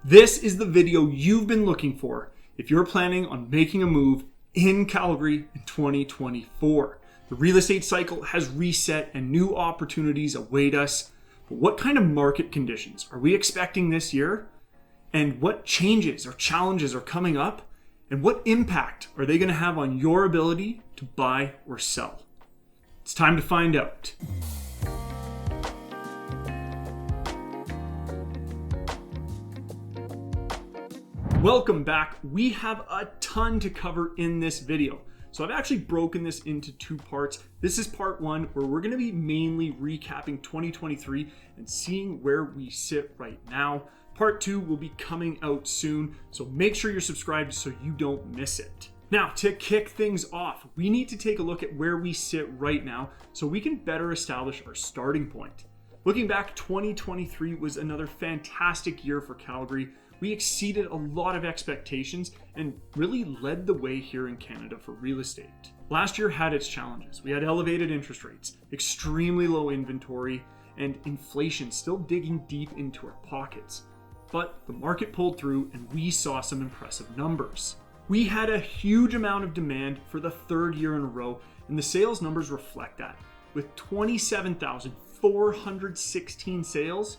This is the video you've been looking for if you're planning on making a move in Calgary in 2024. The real estate cycle has reset and new opportunities await us. But what kind of market conditions are we expecting this year? And what changes or challenges are coming up? And what impact are they going to have on your ability to buy or sell? It's time to find out. Welcome back. We have a ton to cover in this video. So I've actually broken this into two parts. This is part one, where we're going to be mainly recapping 2023 and seeing where we sit right now. Part two will be coming out soon, so make sure you're subscribed so you don't miss it. Now, to kick things off, we need to take a look at where we sit right now so we can better establish our starting point. Looking back, 2023 was another fantastic year for Calgary. We exceeded a lot of expectations and really led the way here in Canada for real estate. Last year had its challenges. We had elevated interest rates, extremely low inventory, and inflation still digging deep into our pockets. But the market pulled through and we saw some impressive numbers. We had a huge amount of demand for the third year in a row, and the sales numbers reflect that. With 27,416 sales,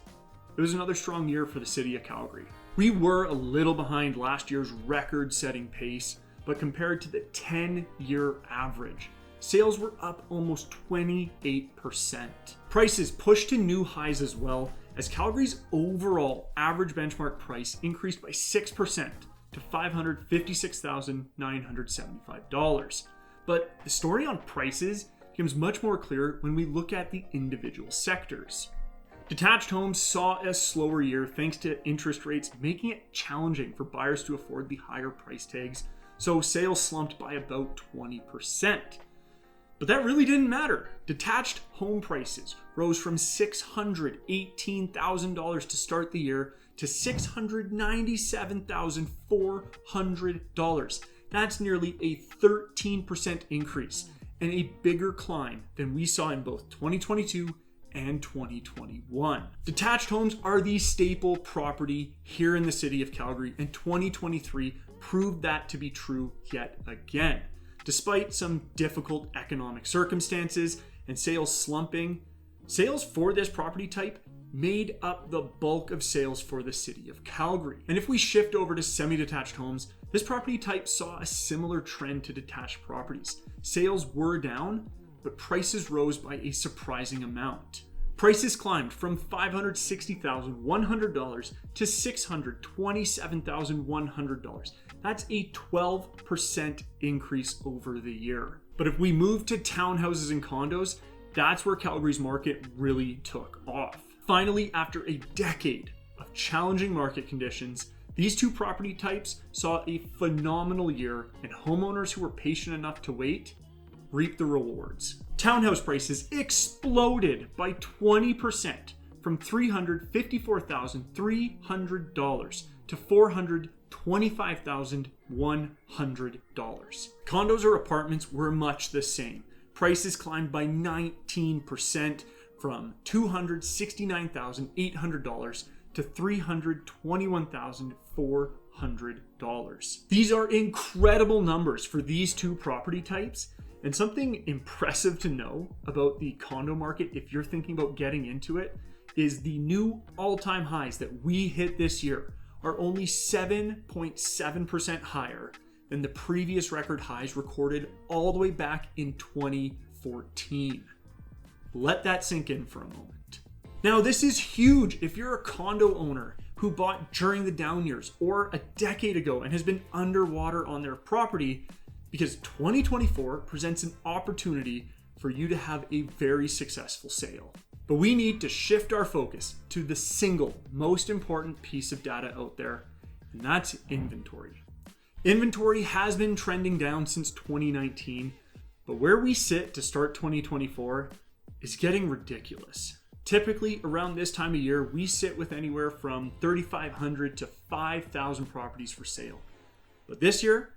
it was another strong year for the city of Calgary. We were a little behind last year's record-setting pace, but compared to the 10-year average, sales were up almost 28%. Prices pushed to new highs as well, as Calgary's overall average benchmark price increased by 6% to $556,975. But the story on prices becomes much more clear when we look at the individual sectors. Detached homes saw a slower year thanks to interest rates making it challenging for buyers to afford the higher price tags, so sales slumped by about 20%. But that really didn't matter. Detached home prices rose from $618,000 to start the year to $697,400. That's nearly a 13% increase and a bigger climb than we saw in both 2022 and 2021. Detached homes are the staple property here in the city of Calgary, and 2023 proved that to be true yet again. Despite some difficult economic circumstances and sales slumping, sales for this property type made up the bulk of sales for the city of Calgary. And if we shift over to semi-detached homes, this property type saw a similar trend to detached properties. Sales were down, but prices rose by a surprising amount. Prices climbed from $560,100 to $627,100. That's a 12% increase over the year. But if we move to townhouses and condos, that's where Calgary's market really took off. Finally, after a decade of challenging market conditions, these two property types saw a phenomenal year, and homeowners who were patient enough to wait reap the rewards. Townhouse prices exploded by 20% from $354,300 to $425,100. Condos or apartments were much the same. Prices climbed by 19% from $269,800 to $321,400. These are incredible numbers for these two property types. And something impressive to know about the condo market, if you're thinking about getting into it, is the new all-time highs that we hit this year are only 7.7% higher than the previous record highs recorded all the way back in 2014. Let that sink in for a moment. Now, this is huge if you're a condo owner who bought during the down years or a decade ago and has been underwater on their property, because 2024 presents an opportunity for you to have a very successful sale. But we need to shift our focus to the single most important piece of data out there, and that's inventory. Inventory has been trending down since 2019, but where we sit to start 2024 is getting ridiculous. Typically, around this time of year, we sit with anywhere from 3,500 to 5,000 properties for sale. But this year,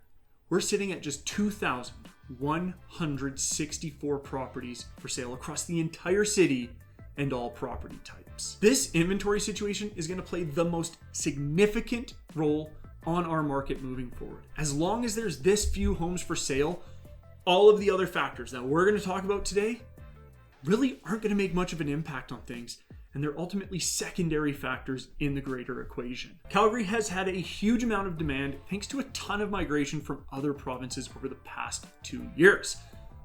we're sitting at just 2,164 properties for sale across the entire city and all property types. This inventory situation is going to play the most significant role on our market moving forward. As long as there's this few homes for sale, all of the other factors that we're going to talk about today really aren't going to make much of an impact on things, and they're ultimately secondary factors in the greater equation. Calgary has had a huge amount of demand thanks to a ton of migration from other provinces over the past 2 years.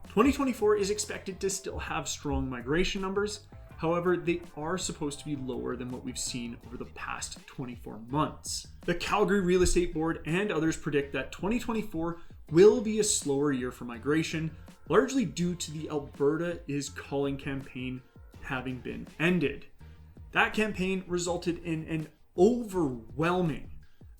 2024 is expected to still have strong migration numbers. However, they are supposed to be lower than what we've seen over the past 24 months. The Calgary Real Estate Board and others predict that 2024 will be a slower year for migration, largely due to the Alberta is Calling campaign having been ended. That campaign resulted in an overwhelming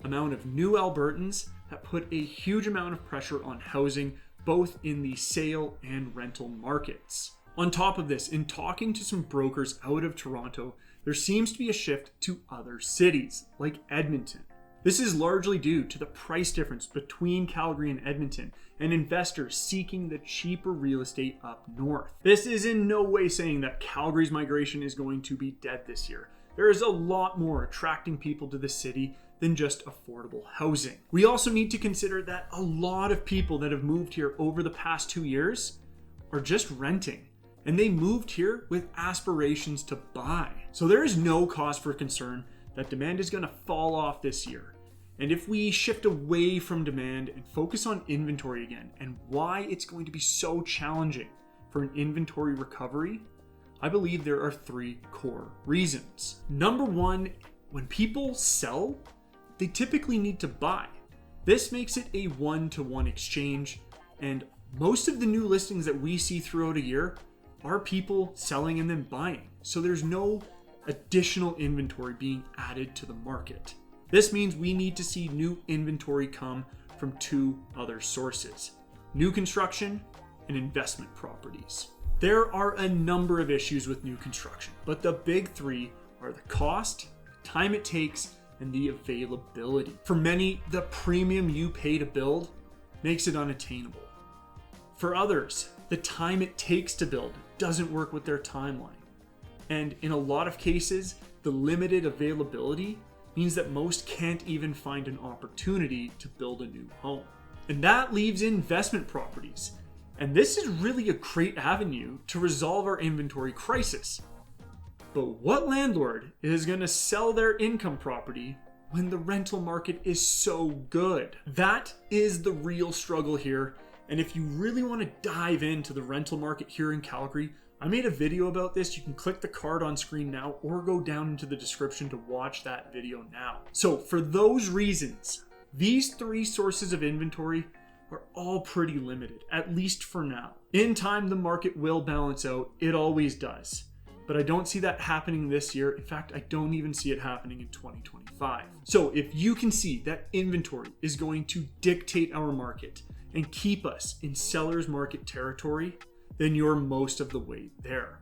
amount of new Albertans that put a huge amount of pressure on housing, both in the sale and rental markets. On top of this, in talking to some brokers out of Toronto, there seems to be a shift to other cities, like Edmonton. This is largely due to the price difference between Calgary and Edmonton, and investors seeking the cheaper real estate up north. This is in no way saying that Calgary's migration is going to be dead this year. There is a lot more attracting people to the city than just affordable housing. We also need to consider that a lot of people that have moved here over the past 2 years are just renting, and they moved here with aspirations to buy. So there is no cause for concern that demand is going to fall off this year. And if we shift away from demand and focus on inventory again, and why it's going to be so challenging for an inventory recovery, I believe there are 3 core reasons. Number 1, when people sell, they typically need to buy. This makes it a 1-to-1 exchange, and most of the new listings that we see throughout a year are people selling and then buying. So there's no additional inventory being added to the market. This means we need to see new inventory come from 2 other sources: new construction and investment properties. There are a number of issues with new construction, but the big 3 are the cost, the time it takes, and the availability. For many, the premium you pay to build makes it unattainable. For others, the time it takes to build doesn't work with their timeline. And in a lot of cases, the limited availability means that most can't even find an opportunity to build a new home. And that leaves investment properties. And this is really a great avenue to resolve our inventory crisis. But what landlord is going to sell their income property when the rental market is so good? That is the real struggle here. And if you really want to dive into the rental market here in Calgary, I made a video about this. You can click the card on screen now or go down into the description to watch that video now. So for those reasons, these 3 sources of inventory are all pretty limited, at least for now. In time, the market will balance out. It always does. But I don't see that happening this year. In fact, I don't even see it happening in 2025. So if you can see that inventory is going to dictate our market and keep us in seller's market territory, then you're most of the way there.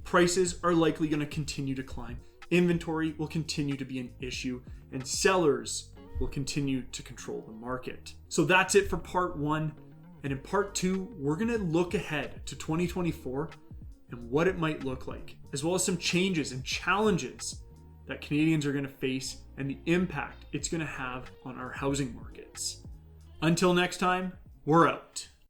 Prices are likely going to continue to climb, inventory will continue to be an issue, and sellers will continue to control the market. So that's it for part 1. And in part 2, we're going to look ahead to 2024 and what it might look like, as well as some changes and challenges that Canadians are going to face and the impact it's going to have on our housing markets. Until next time, we're out.